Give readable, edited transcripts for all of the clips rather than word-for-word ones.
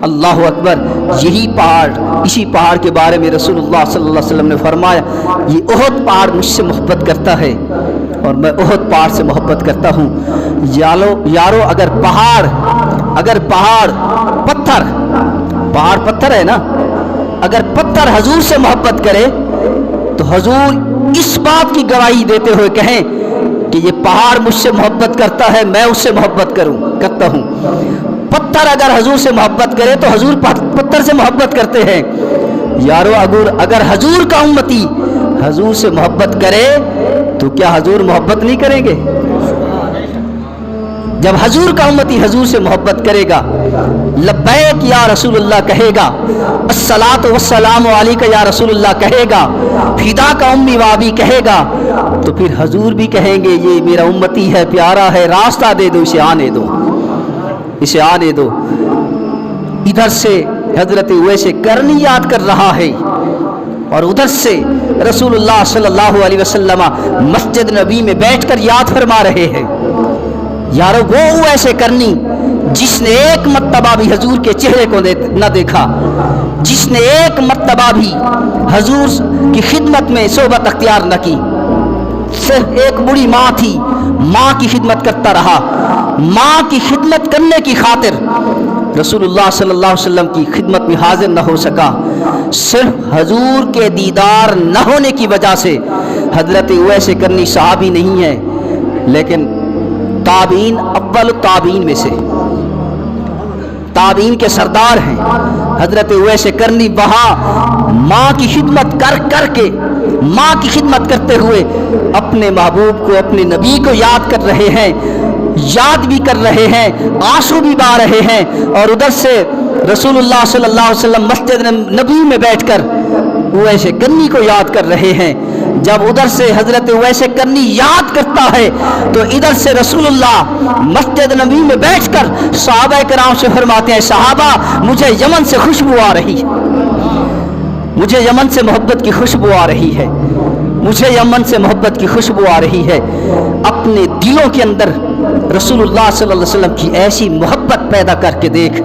اللہ اکبر. یہی پہاڑ، اسی پہاڑ کے بارے میں رسول اللہ صلی اللہ علیہ وسلم نے فرمایا یہ احد پہاڑ مجھ سے محبت کرتا ہے اور میں احد پہاڑ سے محبت کرتا ہوں. یارو اگر پہاڑ پتھر ہے نا، اگر پتھر حضور سے محبت کرے تو حضور اس بات کی گواہی دیتے ہوئے کہیں کہ یہ پہاڑ مجھ سے محبت کرتا ہے، میں اس سے محبت کرتا ہوں. پتھر اگر حضور سے محبت کرے تو حضور پتھر سے محبت کرتے ہیں. یارو اگر حضور کا امتی حضور سے محبت کرے تو کیا حضور محبت نہیں کریں گے؟ جب حضور کا امتی حضور سے محبت کرے گا، لبیک یا رسول اللہ کہے گا، الصلاۃ والسلام علیک یا رسول اللہ کہے گا، فدا کا امی وابی کہے گا، تو پھر حضور بھی کہیں گے یہ میرا امتی ہے، پیارا ہے، راستہ دے دو، اسے آنے دو. ادھر سے حضرت اویس کرنی یاد کر رہا ہے اور ادھر سے رسول اللہ صلی اللہ علیہ وسلم مسجد نبی میں بیٹھ کر یاد فرما رہے ہیں. یارو وہ ایسے کرنی جس نے ایک مرتبہ بھی حضور کے چہرے کو نہ دیکھا، جس نے ایک مرتبہ بھی حضور کی خدمت میں صحبت اختیار نہ کی، صرف ایک بڑی ماں تھی، ماں کی خدمت کرتا رہا. ماں کی خدمت کرنے کی خاطر رسول اللہ صلی اللہ علیہ وسلم کی خدمت میں حاضر نہ ہو سکا. صرف حضور کے دیدار نہ ہونے کی وجہ سے حضرت اویس کرنی صحابی نہیں ہے، لیکن تابعین، اول التابعین میں سے تابعین کے سردار ہیں. حضرت اویس کرنی وہاں ماں کی خدمت کر کے، ماں کی خدمت کرتے ہوئے اپنے محبوب کو، اپنے نبی کو یاد کر رہے ہیں، یاد بھی کر رہے ہیں، آنسو بھی بہا رہے ہیں. اور ادھر سے رسول اللہ صلی اللہ علیہ وسلم مسجد نبی میں بیٹھ کر اویس کرنی کو یاد کر رہے ہیں. جب ادھر سے حضرت اویس کرنی یاد کرتا ہے تو ادھر سے رسول اللہ مسجد نبی میں بیٹھ کر صحابہ کرام سے فرماتے ہیں، صحابہ مجھے یمن سے خوشبو آ رہی ہے، مجھے یمن سے محبت کی خوشبو آ رہی ہے، مجھے یمن سے محبت کی خوشبو آ رہی ہے. اپنے دلوں کے اندر رسول اللہ صلی اللہ علیہ وسلم کی ایسی محبت پیدا کر کے دیکھ.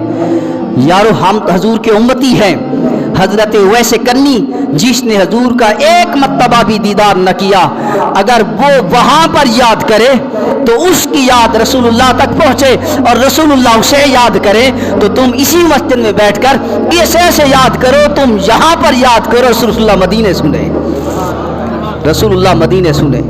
یارو ہم حضور کے امتی ہیں. حضرت اویس کرنی جس نے حضور کا ایک مرتبہ بھی دیدار نہ کیا، اگر وہ وہاں پر یاد کرے تو اس کی یاد رسول اللہ تک پہنچے اور رسول اللہ اسے یاد کرے. تو تم اسی مسجد میں بیٹھ کر ایسے یاد کرو، تم یہاں پر یاد کرو، رسول اللہ مدینے سنے، رسول اللہ مدینے سنے.